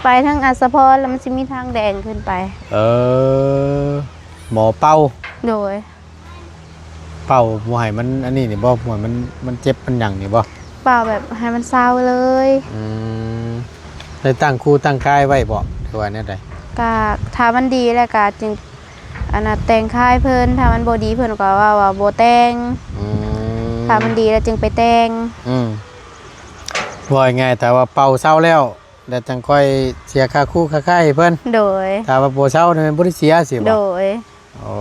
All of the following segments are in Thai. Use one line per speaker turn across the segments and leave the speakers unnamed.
ไปทั้งอัสสะพรแล้วมันสิมีทางแดงขึ้นไป
หมอเป่า
โดย
เป่าบ่ให้มันอันนี้นี่บ่บ่ให้มันเจ็บมันหยังนี่บ่
เป่าแบบให้มันเศร้าเลย
ได้ตั้งครูตั้งค่ายไว้บ่คือว่าแนวใด
ก็ถ้ามันดีแล้วก็จึงอันน่ะแต่งค่ายเพิ่นถ้ามันบ่ดีเพิ่นก็ว่าบ่แต่งถ้ามันดีแล้วจึงไปแต่ง
ว่าง่ายแต่ว่าเป่าเศร้าแล้วแต่จังค่อยเสียค่าคู่ค่าค่ายเพิ่น
โดย
ถ้าว่าบ่เศร้านี่มันบ่ได้เสียสิบ่
โดย
โอ้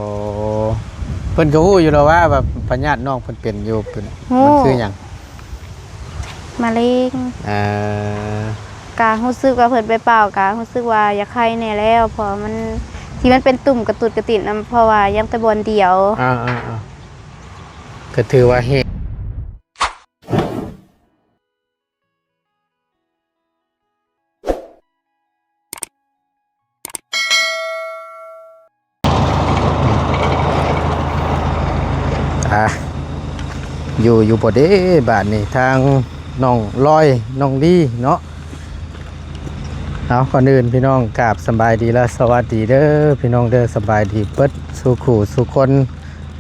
เพิ่นก็ฮู้อยู่แล้วว่าแบบพญาติน้องเพิ่นเป็นอยู่เป็นมันคือหยัง
มะเร็งกะรู้สึกว่าเพิ่นไปเป่ากะรู้สึกว่าอยากไข้แน่แล้วเพราะมันที่มันเป็นตุ่มกระตุดกระติดนำเพราะว่ายังแต่บนเดียว
ก็ถือว่าเฮอยู่บ่เด้บาดนี้ทางน้องลอยน้องดีเนาะเอาก่อนอื่นพี่น้องกราบสบายดีและสวัสดีเด้อพี่น้องเด้อสบายดีเปิดสู่ขู่สู่คน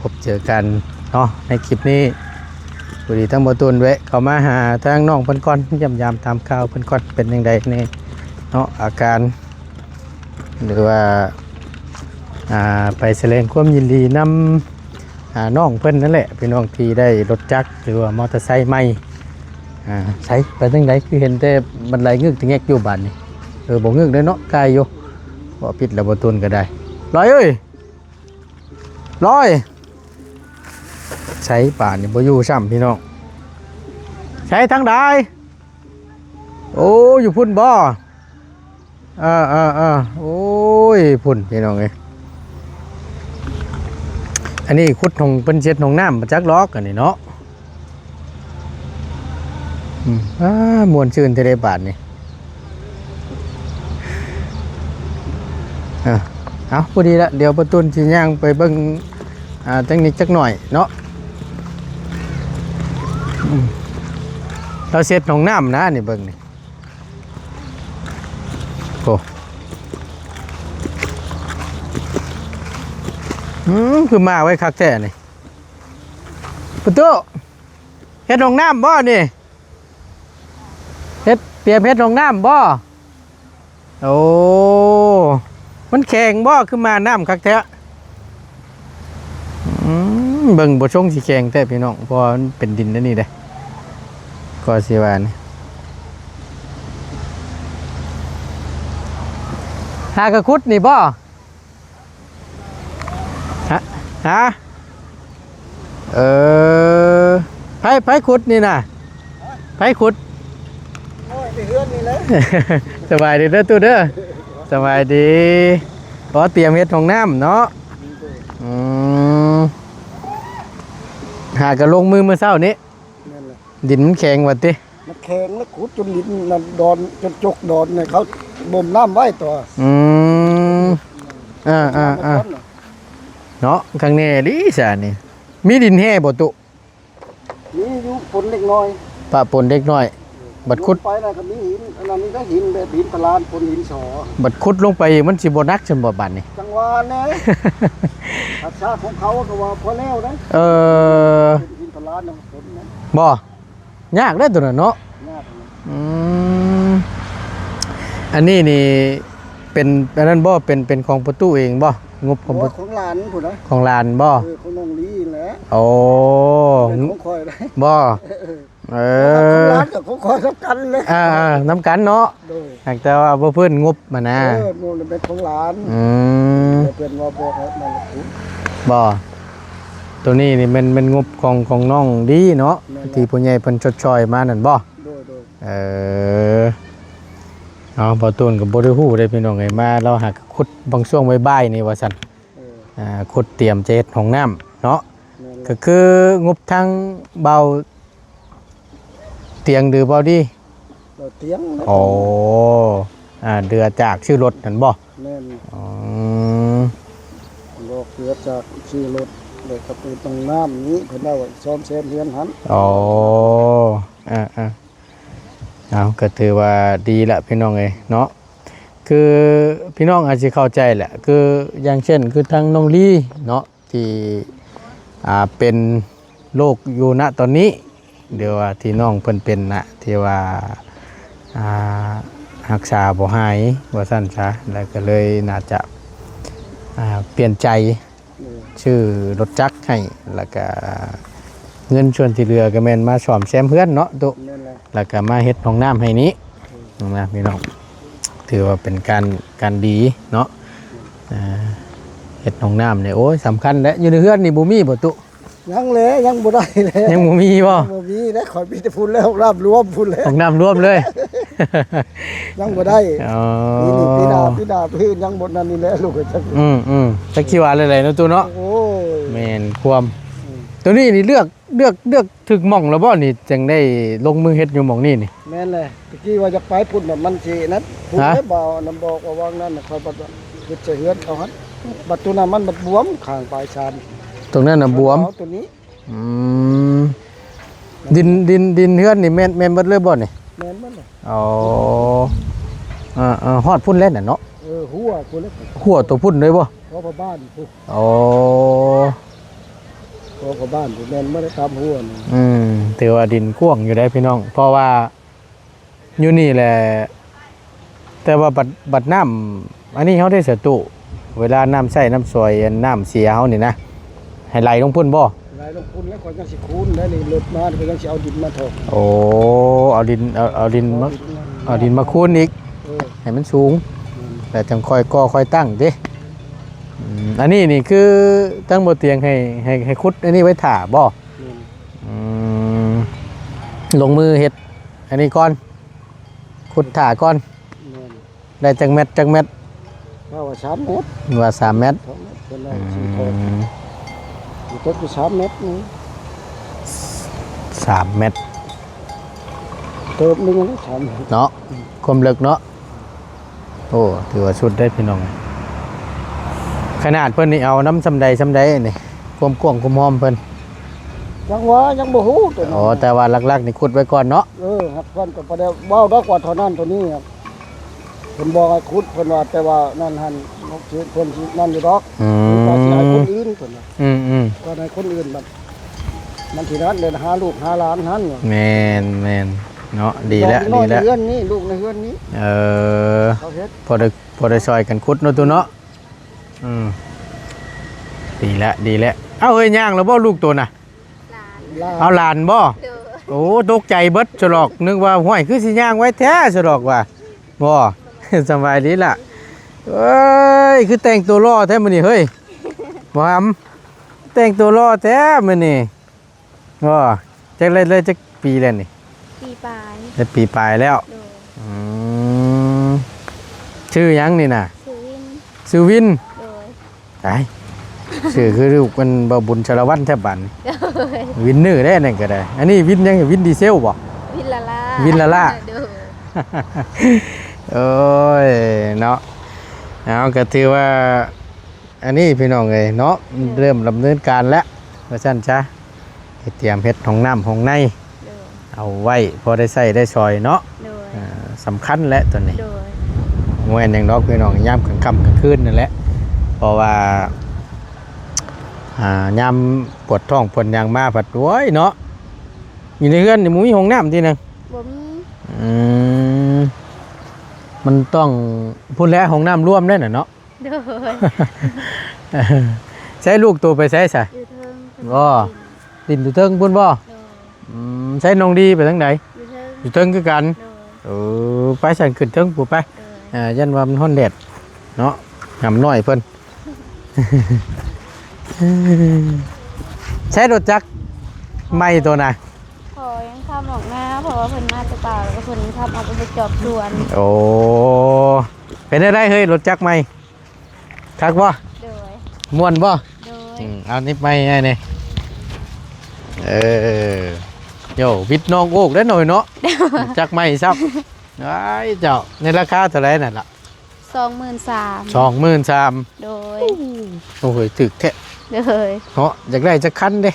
พบเจอกันเนาะในคลิปนี้บุรีทั้งหมดตุนแวะเข้ามาหาทางน้องเพิ่นก่อนยามตามข่าวเพิ่นก่อนเป็นยังไงนี่เนาะอาการหรือว่าไปแสดงความยินดีนำน้องเพิ่นนั่นแหละพี่น้องที่ได้รถจักรหรือว่ามอเตอร์ไซค์ใหม่ใช้ไปทางไหนคือเห็นแต่บันไดงึกถึงแงกอยู่บ้านนี่บ่งึกได้เนาะไกลอยู่บ่ปิดแล้วบ่ตุนก็ได้ลอยเอ้ยลอยใช้ป่านนี่บ่อยู่ซ้ำพี่น้องใช้ทางใดโอ้อยู่พุ่นบ่โอ้ยพุ่นพี่น้องเอ้ยอันนี้ขุดของเพิ่นเช็ดของน้ำมาจักล็อกอันนี้เนาะมวนชื่นที่ได้บาทนี่เอาพอดีละเดี๋ยวประตูสิย่างไปเบิ่งเทคนิคจักหน่อยเนาะเราเช็ดของน้ำนะนี่เบิ่งนี่โอ้คือมาไว้คักแท้นี่ประตูเฮ็ดของน้ำบ่นี่เฮ็ดเตรียมเฮ็ดของน้ำบ่โอ้มันแข็งบ่คือมาน้ำคักแท้เบิ่งบ่ชงสิแข็งแท้พี่น้องเพราะมันเป็นดินนั่นนี่เด้ก็สิว่านี่หากระคุดนี่บ่ฮะไผขุดนี่น่ะไผขุดโอ้ยไปเฮือนนี่เลยสบายดีเด้อตู้เด้อสบายดีขอเตรียมเฮ็ดของน้ำเนาะหากระลงมือเมื่อเช้านี้ดินมันแข็งว่าติ
มันแข็งแล้วขุดจนดินนั่นดอนจนจกดอนเนี่ยเขาบ่มน้ำไว้ตัว
เนาะข้างในดิซะนี่มีดินแห่บ่ตุ
มีอยู่ฝนเล็กน้อย
ปะปนเล็กน้อยบัดขุด
ไปน่ะก็มีหินอันนั้นก็หินแบบหินพลานปนหินสอ
บัดขุดลงไปมันสิบ่หนักซั่นบ่บัดนี่
จังหวะแน่อาชาของเขาก็ว่าพอแล้วนะหินพลานฝนนะ
บ่ยากเด้อตัวนั้นเนาะ
ยาก
อันนี้นี่เป็นอันนั้นบ่เป็นของประตูเองบ่งบของ
หลานพุ่นนะ
ของหลานบ่
ของน้องลีแหละ
โอ้
ของข่อยได้
บ่
หลานกับของข่อยสำคัญเลย
น้ำกันเนาะแต่ว่าบ่เพิ่นงบมานะ
มันเป็นของหลานเป็นว่าบ่ครับนั่นแหละ
บ่ตัวนี้นี่มันงบของน้องดีเนาะที่ผู้ใหญ่เพิ่นชดช้อยมานั่นบ่เอาบ่ตูนก็บ่ได้ฮู้ได้พี่น้องไงมาเราหักขุดบางช่วงบ่ายๆนี่ว่าซั่นขุดเตรียมจะเฮ็ดห้องน้ำเนาะก็คืองบทางเบาเตียงหรือเบาดี
เตียง
โอ้เดือจากชื่อรถนั่นบ่
แม่นบอกเดือจากชื่อรถเลยก็เป็นตรงน้ำนี้เพิ่นเอาซ่อมแซมเรือนหัน
เอาก็ถือว่าดีละพี่น้องเอ้ยเนาะ คือพี่น้องอาจจะเข้าใจแหละคืออย่างเช่นคือทางน้องลี่เนาะที่เป็นโรคอยู่ณตอนนี้เดี๋ยวว่าที่น้องเพิ่นเป็นนะที่ว่ารักษาบ่หายว่าซั่นซะแล้วก็เลยน่าจะเปลี่ยนใจชื่อรถจักรให้แล้วก็เงินส่วนที่เหลือก็แม่นมาซ่อมแซมเพื่อนเนาะตุ
นั่นแหละ
แล้วก็มาเฮ็ดห้องน้ำให้นี้นะพี่น้องถือว่าเป็นการดีเนาะเฮ็ดห้องน้ำเนี่ยโอ้ยสำคัญและอยู่ในเฮือนนี่บ่มีบ่ตุ
ยังเลยยังบ่ได้เลย
ยังบ่มีบ่
บ่มีนะขอยมีแต่พุ่นแล้วราบรวมพุ่นแล้ว
ห้องน้ำรวมเลย
ยังบ่ได้
อ๋อ
พี่ดาพี่ยังบ่นั่นนี่แหละลูกก็จัก
จักคิดว่าอะไรเนาะตุเนาะ
โอ้ย
แม่นความตัวนี้นี่เลือกถึกหม่องแล้วบ่นี่จังได้ลงมือเฮ็ดอยู่หม่องนี้นี่
แม่นเลยตะกี้ว่าจะไปพุ่นน่ะมันสินั้นพุ่น
ฮะ
ได้บ่นำบอกว่าวางนั่นน่ะคอยบัดเฮ็ดจะเฮือนเอาหั่นบัดตัวนั้นมันบัดบวมข้างปลายชาน
ตรงนั้นน่ะบวม
เอาตัวนี้
อืมดินเฮือนนี่แม่นเบิดเลยบ่นี่
แม่นบ่ล่ะ
อ๋อฮอดพุ่นเล่นน่ะเนาะ
หัวพุ่นแล้ว
หัวตัวพุ่นเลยบ่
พอบ้านพุ่น
อ๋อ
พอบ้านพุ่นแม่นบ่ได้ทำหัวนี่
ถือว่าดินกว้างอยู่ได้พี่น้อง เพราะว่าอยู่นี่แหละแต่ว่าบัดน้ำอันนี้เขาได้เสียตุเวลาน้ำใส่น้ำซอยน้ำเสียเขานี่นะให้ไหลลงพุ่นบ่
หลายลงพุ่นแล้วก็ยังสิคูนได้นี่รถมาก็ยังสิเอาดินมาถม
โอ้เอาดินมาคูนอีก ให้มันสูงแต่จังค่อยก่อค่อยตั้งเด้อันนี้นี่คือตั้งบนเตียงให้คุดอันนี้ไว้ถ่าบ่ลงมือเฮ็ดอันนี้ก่อนคุดถ่าก่อนได้จังเม็ด
ว่า3 เมตร
ว่า3 เมตร
เป็นไรสิโทษอยู่ต้นอยู่3 เมตรนี่
3 เมตร
เติมนึงแล้ว3 เมตร
เนาะความลึกเนาะโอ้ถือว่าสุดได้พี่น้องขนาดเพิ่นนี่เอาน้ำซำใดนี่ความกว้างความหอมเพิ่น
ยังว่ายังบ่ฮู้ตัว
อ๋อแต่ว่าหลักๆนี่ขุดไว้ก่อนเนาะ
ครับเพิ่นก็บ่ได้เว้าดอกว่าเท่านั้นตัวนี้ครับเพิ่นบอกให้ขุดเพิ่นว่าแต่ว่านั่นหั่นเพิ่นสินั่นอยู่ดอกก็สิให้คนอื่นเพิ่นว่าก็ให้คนอื่นมันสินั้นเดินหาลูกหาหลานหั่น
แม่นเนาะดีแล้ว
ลูกในเฮือนนี้ลูกในเฮือนนี้เขาเฮ็ด
พอได้ซอยกันขุดเนาะตัวเนาะดีแล้วเอ้าเฮ้ยย่างแล้วบ่ลูกตัวน่ะเอาหลานบ่โอ้ตกใจเบิดฉลอกนึกว่าห้วยคือสิย่างไว้แท้ฉลอกว่าบ่ สบายดีล่ะเอ้ยคือแต่งตัวล่อแท้มื้อนี้เฮ้ยบ่หำแต่งตัวล่อแท้มื้อนี้บ่จักเลยจักปีแล้วนี่
ปีปลาย
ได้ปีปลายแล้ว
โดย
ชื่อหยังนี่น่ะ
ซื้อวิน
ชื่อวิน
โดย
ไอ้ชื่อคือลูกมันบ่บุญชลวันแทบบัน
โดย
วินเนอร์ได้นั่นก็ได้อันนี้วินยังวินดีเซลบ่
วินละล่า
วินละล่า
โดย
โอ้ยเนาะเอาก็ถือว่าอันนี้พี่น้องเอ้ยเนาะเริ่มดำเนินการแล้วว่าซั่นจ้ะให้เตรียมเฮ็ดห้องน้ำห้องใน
โดย
เอาไว้พอได้ใช้ได้ซอยเนาะ
โดย
สำคัญแหละตัวนี้
โดย
มวยอย่างดอกพี่น้องยามกลางค่ำกลางคืนนั่นแหละเพราะว่ายามปวดท้องปวดยางมาผัดโว้ยเนาะอยู่ในเรือนนี่มึงมีห้องน้ำที่นึง
บ่มี
มันต้องพูดแล้วห้องน้ำร่วมได้น่ะเนาะ
โดย
ใช้ลูกตัวไปใช้ซะ
อยู่เทิง
บ่ดินอยู่เทิงพุ่นบ่
โดย
ใช้น้องดีไปทางไหน
อยู่เทิง
อยู่เทิงคือกัน
โดย
ไปสั่นขึ้นเทิงผู้ไป
โดย
ยันว่ามันฮ้อนแดดเนาะหำน้อยเพิ่น ใช้รถจักรไม่ตัวน่ะ
พอยังทำออกหน้าเพราะว่าเพิ่นมาแต่เปล่าแล้วก็เพิ่นทำเอาไปจอบสวน
โอ้เป็นได้เฮ้ยรถจักรไม่คักบ่
โดย
ม่วนบ่
โดย
เอานิดไม่ไงนี่โยวิทน้องโอกได้หน่อยเนาะจักรไม่ซับไอ้เจ้าในราคาเท่าไหร่นั่นล่ะ
23,000
23,000
โดย
โอ้ยถึกแท้
โดย
เนาะอยากได้จักคันเด้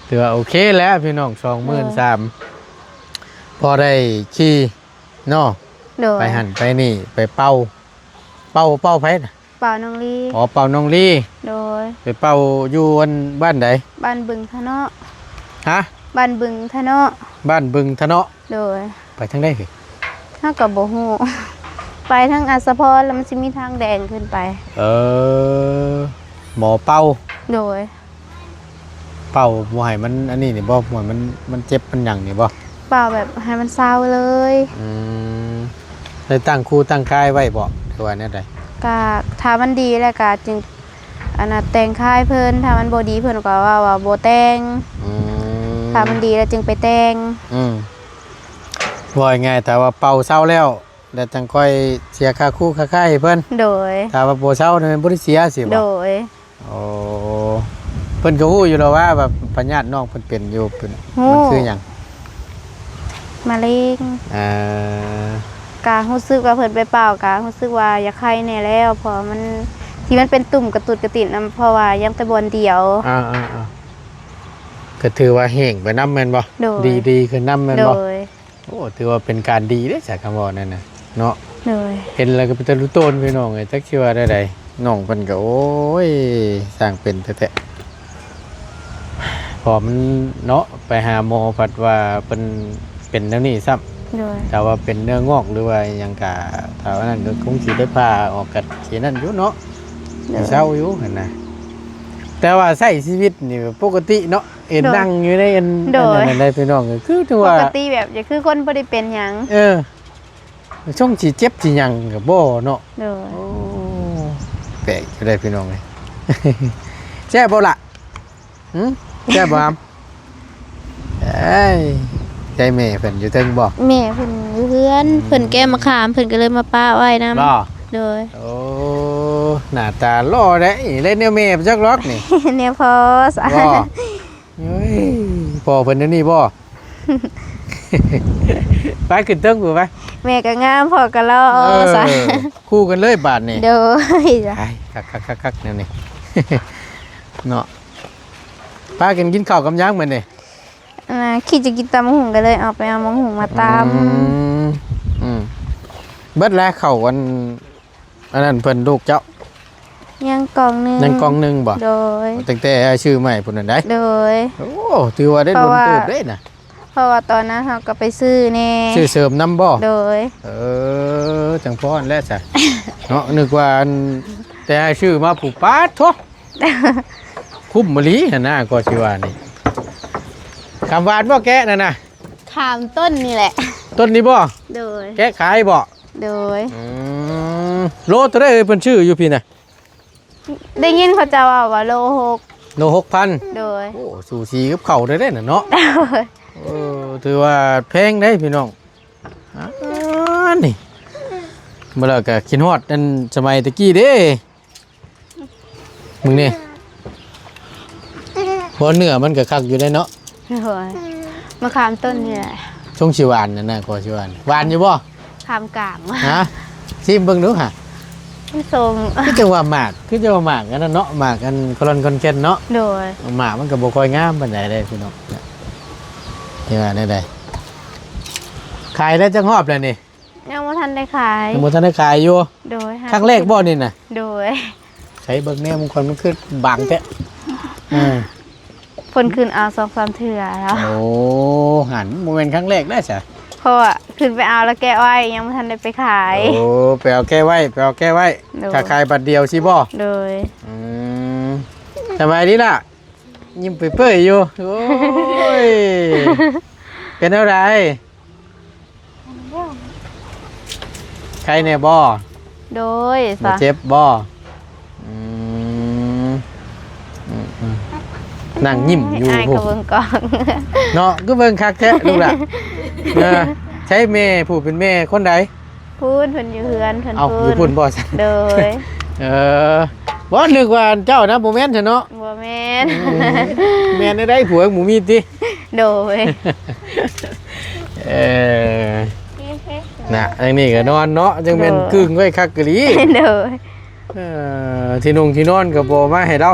ถือว่าโอเคแล้วพี่น้อง23,000พอได้ขี่ เนาะ
โดย
ไปหันไปนี่ไปเป่าไผน่ะ
เป่าน้องลี
อ๋อเป่าน้องลี่
โดย
ไปเป่าอยู่อันบ้านใด
บ้านบึงทะเนาะ
ฮะ
บ้านบึงทะเนาะ
บ้านบึงทะเนาะ
โดย
ไปทางใดคือ
เฮาก็บ่ฮู้ ไปทางอัสสะพรแล้วมันสิมีทางแดงขึ้นไป
หมอเป่า
โดย
เป่าบ่ให้มันอันนี้นี่บ่บ่ให้มันเจ็บมันหยังนี่บ่
เป่าแบบให้มันเศร้าเลย
ได้ตั้งครูตั้งค่ายไว้บ่หรือว่าแนวใด
ก็ถ้ามันดีแล้วก็จึงอันน่ะแต่งค่ายเพิ่นถ้ามันบ่ดีเพิ่นก็ว่าบ่แต่ง ถ้ามันดีแล้วจึงไปแต่ง
ว่าง่ายแต่ว่าเป่าเศร้าแล้วแต่จังค่อยเสียค่าคู่ค่าค่ายให้เพิ่น
โดย
ถ้าว่าบ่เศร้านี่มันบ่ได้เสียสิบ่
โดย
โอ้เพิ่นก็ฮู้อยู่แล้วว่าแบบปัญญาติน้องเพิ่นเป็นอยู่เพิ่น
ฮู้
มันคือหยัง
มะเร็ง
อ่า
ก็รู้สึกว่าเพิ่นไปเป่าก็รู้สึกว่าอยากไข้แน่แล้วเพราะมันที่มันเป็นตุ่มกระตุดกระติดนํเพราะว่ายังแต่บอนเดียว
ก็ถือว่าแห้งไปนำแม่นบ่
โดย
ดีขึ้นนำแม่น
โด
บ่
ย
โอ้ถือว่าเป็นการดีเด้จากคำว่านั่นน่ะเนาะ
โดย
เห็นแล้วก็เป็นตะลุโตนพี่น้องไอ้จักสิว่าได้ใดน้องเพิ่นก็โอ้ยสร้างเป็นแท้ๆพอมันเนาะไปหาหมอพัดว่าเป็นแนวนี้ซ้ำ
โดย
ถ้าว่าเป็นเนื้องอกหรือว่าหยังกะถ้าว่านั้นก็คงสิได้พาออกกันสินั่นอยู่เนาะ
โดย
เศร้าอยู่หั่นน่ะแต่ว่าใช้ชีวิตนี่ปกติเนาะเอ็น
โดย
นั่งอยู่ในอัน
โดย
นั้นได้พี่น้องก็คือถือ
ป
ว่า
กติแบบอย่าคือคนบ่ได้เป็นหยัง
ช่วงสิเจ็บสิหยังก็บ่เนาะ
โดย
โอ้แปลกอยู่ได้พี่น้องเลย แซ่บบ่ล่ะแซ่บบ่อามเอ้ยใจแม่เพิ่นอยู่เทิงบ่
แม่เพิ่นอยู่เพื่อนเพิ่นแก้มะขามเพิ่นก็เลยมาป้าไว้นำ
บ่
โดย
โอ้หน้าตาหล่อได้เล่นแนวแม่ไปจักล็อกนี่
เนี่ยพอสะ
บ่เฮ้ยพ่อเพิ่นเดี๋ยวนี้บ่ ไปขึ้นเทิงพู่ไป
แม่ก็งามพอก็รอซะ
คู่กันเลยบาดนี่
โดยจ้ะ
ไปคักๆๆๆแนวนี้ เนาะพากันกินข้าวกับหยังมื้อนี่
คิดจะกินตำหุงก็เลยเอาไปเอามังหุงมาตำ
เบิดแล้วเข้าอันนั้นเพิ่นลูกเจ้า
ยังกล่องหนึง
ยังกล่องหนึงบ่
โดย
ตั้งแต่ชื่อใหม่พุ่นนั่นได้
โดย
โอ้ถือว่าได้
เพ
โด
ราะ
น
ว่า
เติบได้น่ะ
เพราะว่าตอนนั้นเราก็ไปซื้อแน่
ชื่อเสริมนำบ่
โดย
จังพรแล้วจ้ะ เนาะนึกว่าอันแต่ชื่อมาผูกปาดโท คุ้มมะลิหั่นน่ะก็สิว่านี่คำหวานบ่แกะนั่นน่ะ
ขามต้นนี่แหละ
ต้นนี้บ่
โดย
แกะขายบ่
โดย
โลเท่าใดเอ่ยเพิ่นชื่ออยู่พี่น่ะ
ได้ยินเขาจะว่าโลหก
โล 6,000
โดย
โอ้สูสีกับเขาได้น่ะเนาะ
โดย
ถือว่าแพงได้พี่น้องนี่เมื่อไรก็คิดฮอดอันสมัยตะกี้เด้มึงนี่เพราะเนื้อมันก็คักอยู่ได้เนาะ
โดยมะขามต้นนี่แหละ
ช่วงชิหวานนั่นน่ะก็ชิหวานหวานอยู่บ่
ขามกลาง
ฮะชิมเบิ่งดูฮะ
ทรง
คือจังว่าหมากคือจังว่าหมากอันนั้นเนาะหมากอันคอนคอนเคนเนาะ
โดย
หมากมันก็บ่ค่อยงามปานใดเด้พี่น้องนี่ว่าได้ขายแล้วจังฮอบแล้วนี่
ยังไม่ทันได้ขาย
ยังบ่ทันได้ขายอยู่
โดย
ครั้งแรกบ่นี่น่ะ
โดย
ใช้เบิกแน่มงคลมันคือบางแท้
ผลขึ้นเอา2-3เถื่อแล้ว
โอ้หันโมเมนต์ครั้งแรกได้ใช่
เพราะว่าขึ้นไปเอาแล้วแกะไว้ยังไม่ทันได้ไปขาย
โอ้ไปเอาแก้ไว้ไปเอาแก้ไว้
โดย
ถ้าขายบัตรเดียวสิบ่
โดย
สบายดีล่ะยิ้มเปื่อยๆอยู่โอ้ยเป็นอะไรใครเนี่ยบ่
โดย
มา
ซะ
เจ็บบ่นั่งยิ้มอยู่
อาย
พว
กั
ก
บเบิ่งก่อน
เนาะก็เบิ่งคักแท้ลูกล่ะใช้แม่ผู้เป็นแม่คนใด
พูดเพิ่นอยู่เฮือนเพิ่น
เอา
พู
อยู่
ด
พุ่นบ่ซั่น
โดย
บ่นึกว่าเจ้านะบ่แม่นซะเนาะ
บ่แม่น
แม่นได้ผัวหมูมีติ
โดย
น่ะจังนี้ก็นอนเนาะจังแม่นกึ่งไว้คักกะลี
โดย
ที่นุ่งที่นอนก็บ่มาให้เรา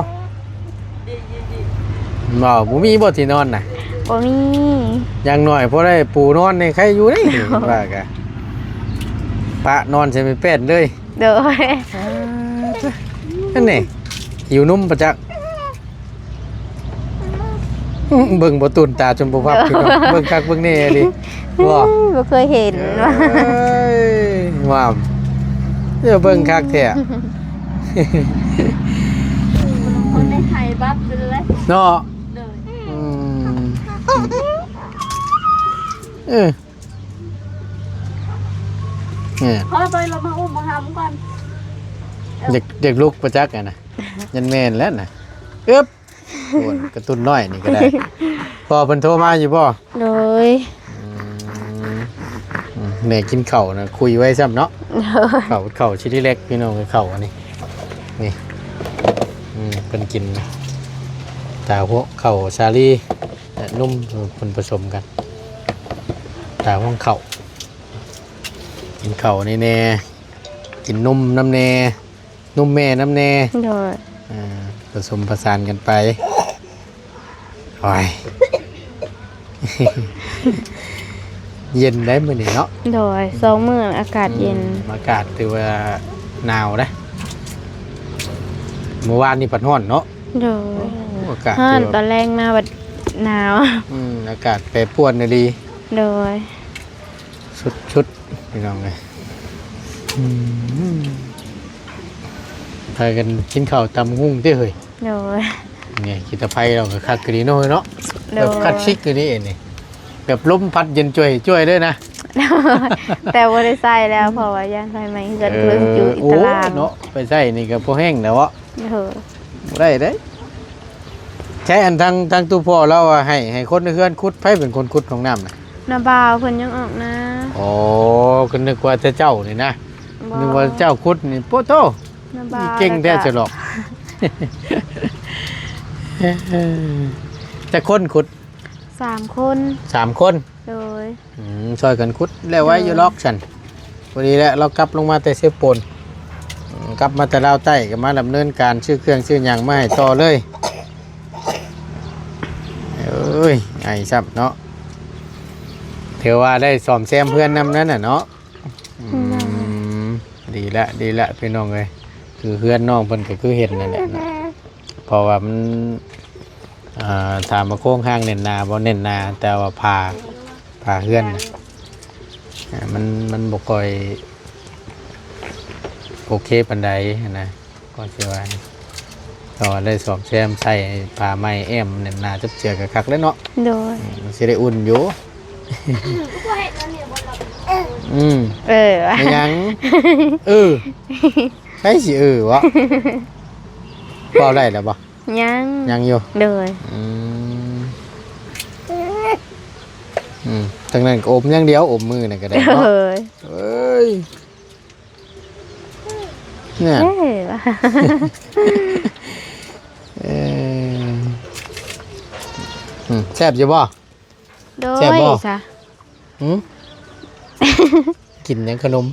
บ่มีบ่ที่นอนน่ะ
บ่มี
อย่างน้อยพอได้ปูนอนในใครอยู่ได้ว่ากะ ปะนอนใช่ไหมเป็ดเลย
โดย
นั่นนี่หิวนุ่มประจักษ์เบิ่งบ่ตุนตาจนบ่พับพี่น้องเบิ่งคักเบิ่งแน่ดิว่า
บ่เคยเห็นว่า
ว้าวเดี๋ยวเบิ่งคักแท้
คนได้ไทยบับเลย
เนาะ
เลย
เออเนี่ย
พอไปเรามาอุ้มมาหำก่อน
เด็กลูกประจักษ์นะยันแม่นแล้วนะอึ๊บโอนกระตุ้นน้อยนี่ก็ได้พอเพิ่นโทรมาอยู่บ่
โดย
แม่กินข้าวนะคุยไว้ซ้ำเนาะข้าวชิ้นเล็กพี่น้องข้าวอันนี้นี่เพิ่นกินตาหัวข้าวชาลีและนุ่มเพิ่นผสมกันตาหัวข้าวกินข้าวแน่ๆกินนุ่มน้ำแน่นุ่มแม่น้ำแน่
โดย
ผสมผสานกันไปโอ้ย เย็นได้มื้อนี้เนาะ
โดย2 มื้ออากาศเย็น
อากาศถือว่าหนาวนะเมื่อวานนี่ปัดร้อนเนาะ
โดย
อากาศ
ฮ้อน
ถือ
ตอ
ว่าน
แรกมาบัดหนาว
อากาศแปรปรวนดี
โดย
ชุดพี่น้องเลยพากันกินข้าวตำหุ่งที่เฮ้ย
โดย
เนี่ยกิตาไพเราก็คักกรีโน่เนาะ
โด
แบบ
ย
คัดชิกกรีนี่แบบลมพัดเย็นช่วยด้วยนะ
แต่บ่ได้ใส่แล้วเพราะว่าย่างไฟไหม้เกิดเรื่องอยู่อิ
โอ้
ตาราง
เนาะไปใส่นี่ก็พอแห้งแล้ววะ
โดย
ได้เด้ใช้อันทางตู้พ่อเราอะให้คนในเฮือนขุดไผเป็นคนขุดของน้ำนะ
นาบ่าวเพิ่นยังออกนะ
โอ้ก็นึกว่าจะเจ้านี่นะ
บ่
นึกว่าเจ้าขุดนี่โปโต
นาบ่าว
เก่งแท้จะหรอกจะคนขุด
3 คน
3 คน
โดย
ช่วยกันขุดแล้วไว้อยู่ล็อกฉันพอดีแล้วเรากลับลงมาแต่เซฟปนกลับมาแต่ลาวใต้ก็มาดำเนินการชื่อเครื่องชื่อหยังมาให้ต่อเลยเอ้ยไอ้ซับเนาะเทว่าได้ซ่อมแซมเพื่อนนำนั้นน่ะเนาะดีละพี่น้องเลยคือเพื่อนน้องเพิ่นก็คือเห็นนั่นแหละนะเพราะว่ามันถามมาโค้งข้างเน้นนาบ่เน้นนาแต่ว่าพาเพื่อนนะมันบ่ค่อยโอเคปานใดนะก็สิว่าก็ได้ซ่อมแซมใส่ผ้าไหมแอมเน้นนาจับเจือกับคักแล้วเนาะ
โดย
มันสิได้อุ่นอยู่ ไม่ยังใช่สิวะเปล่าได้แล้วบ่ ยังอยู่
โดย
ตั้งนั้นก็อมอย่างเดียวอมมือน่ะก็ได้
โด
เนาะ
ย
เอ้ยเนี่ย
เอ้ยว่ะ
แซ่บอยู่บ่
โด
แซ่บ
ย
บ่
จ้ะ
กินหยังขนม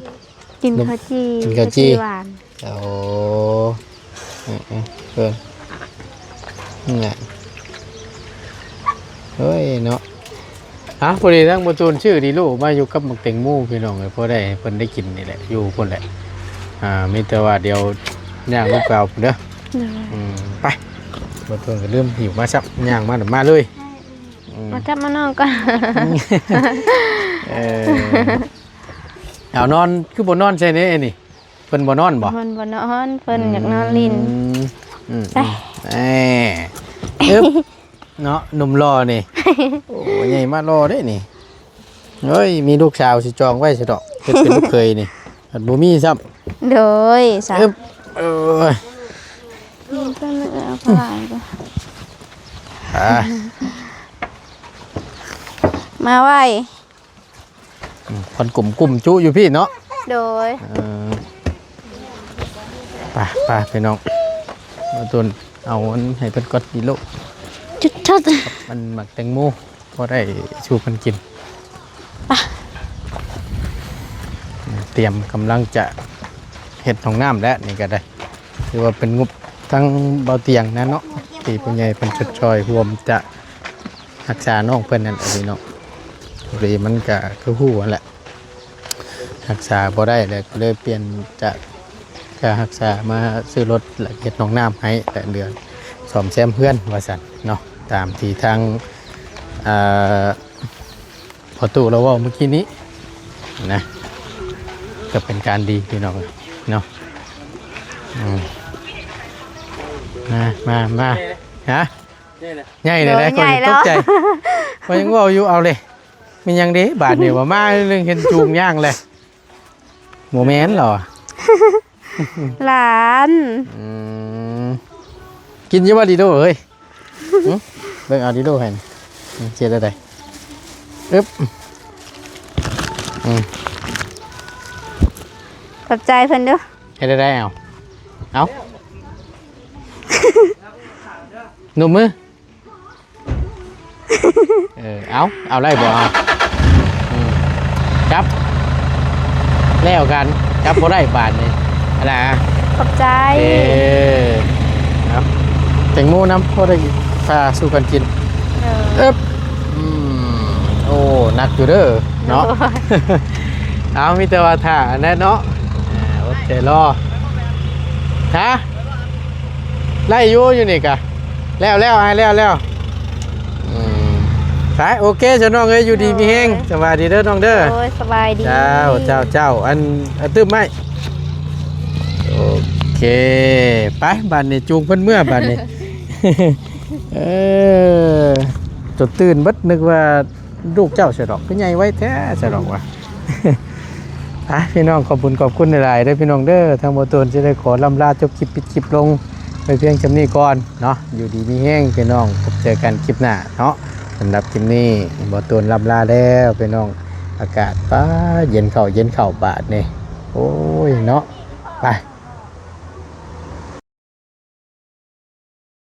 กินข้าวจี
กินข้าวจี่
หวาน
โอ้เพิ่นนี่แหละเฮ้ยเนาะพอดีทั้งประตูนชื่อดีลูกมาอยู่กับหมักเต็งหมู่พี่น้องเลยพอได้เพิ่นได้กินนี่แหละอยู่คนแหละมีแต่ว่าเดี๋ยวย่างลูกเปล่าเด้อ
โดย
ไปประตูนก็เริ่มหิวมาซับย่างมาเดี๋ยวมาเลย
มาจับมานอนก่อน
เอานอนคือบ่นอนใช่เนี่ยนี่เพิ่นบ่นอนบ่
เพิ่นบ่นอนเพิ่นอยากนอนลิน
ไปเนาะหนุ่มรอนี่ โอ้ใหญ่มารอได้นี่เฮ้ยมีลูกสาวสิจองไว้สิดอกเฮ็ดเป็นลูกเคยนี่อันบ่มีซ้ำ
โดยจ้ะ
เอ้ย
เพิ่นเอาไปก่อนมาไว้
คนกลุ่มจุอยู่พี่เนาะ
โดย
ไปพี่น้องมาตุนเอาอันให้เพิ่นกดดีโล
ชุด
มันหมักแตงโมพอได้ชูเพิ่นกินเตรียมกำลังจะเฮ็ดห้องน้ำแล้วนี่ก็ได้ถือว่าเป็นงบทั้งเบาเตียงนะเนาะที่ผู้ใหญ่เพิ่นชดช่วยรวมจะรักษาน้องเพิ่นนั่นแหละพี่น้องพอดีมันก็คือฮู้นั่นแหละ รักษาบ่ได้เลยก็เลยเปลี่ยนจากค่ารักษามาซื้อรถและเฮ็ดน้องน้ำให้แต่เดือนซ่อมแซมเพื่อนว่าซั่นเนาะตามที่ทางอ่าพอตู้เราเว้าเมื่อกี้นี้นะก็เป็นการดีพี่น้องเนาะมาฮะใหญ่เลยนะคนตกใจพอยังว่าอยู่เอาเลยมันยังดีบาทเดียวว่ามาเรื่องเห็นจูงย่างเลยโมเมนต์หรอ
หลาน
กินเยอะว่าดีโดเฮ้ยเบิ่งเอาดีโดให้เจ็ดอะไรอึ๊บ
ขอบใจเพิ่นเด้อ
ให้ได้เอาหนุ่มมือเอาไล่บ่เอาจับแล้วกันจับบ่ได้บาทนี่อะไร
ขอบใจ
เอาแตงโมน้ำพอได้พาสู้กันกินโอ้หนักอยู่เด้อเนาะเอามีแต่ว่าถ่าแน่เนาะโอเครอฮะไล่อยู่นี่กะแล้วขายโอเคจ้าน้องเอ้ยอยู่ดีมีแห้งสบายดีเด้อน้องเด้อ
โอ้ยสบายดี
เจ้าอันตื้มไหมโอเคไปบ้านนี้จูงเพิ่นเมื่อบ้านนี้จดตื่นบัดนึกว่าลูกเจ้าเสดอกพี่ใหญ่ไว้แท้เสดอกว่ะพี่น้องขอบคุณหลายๆเด้อพี่น้องเด้อทางบ่ตูนจะได้ขอลำลาจบคลิปปิดคลิปลงไปเพียงจำนี้ก่อนเนาะอยู่ดีมีแห้งพี่น้องพบเจอกันคลิปหน้าเนาะสำหรับคลิปนี้บ่ตูนลำลาแล้วพี่น้องอากาศป้าเย็นเข่าบาดนี่โอ้ยเนาะไป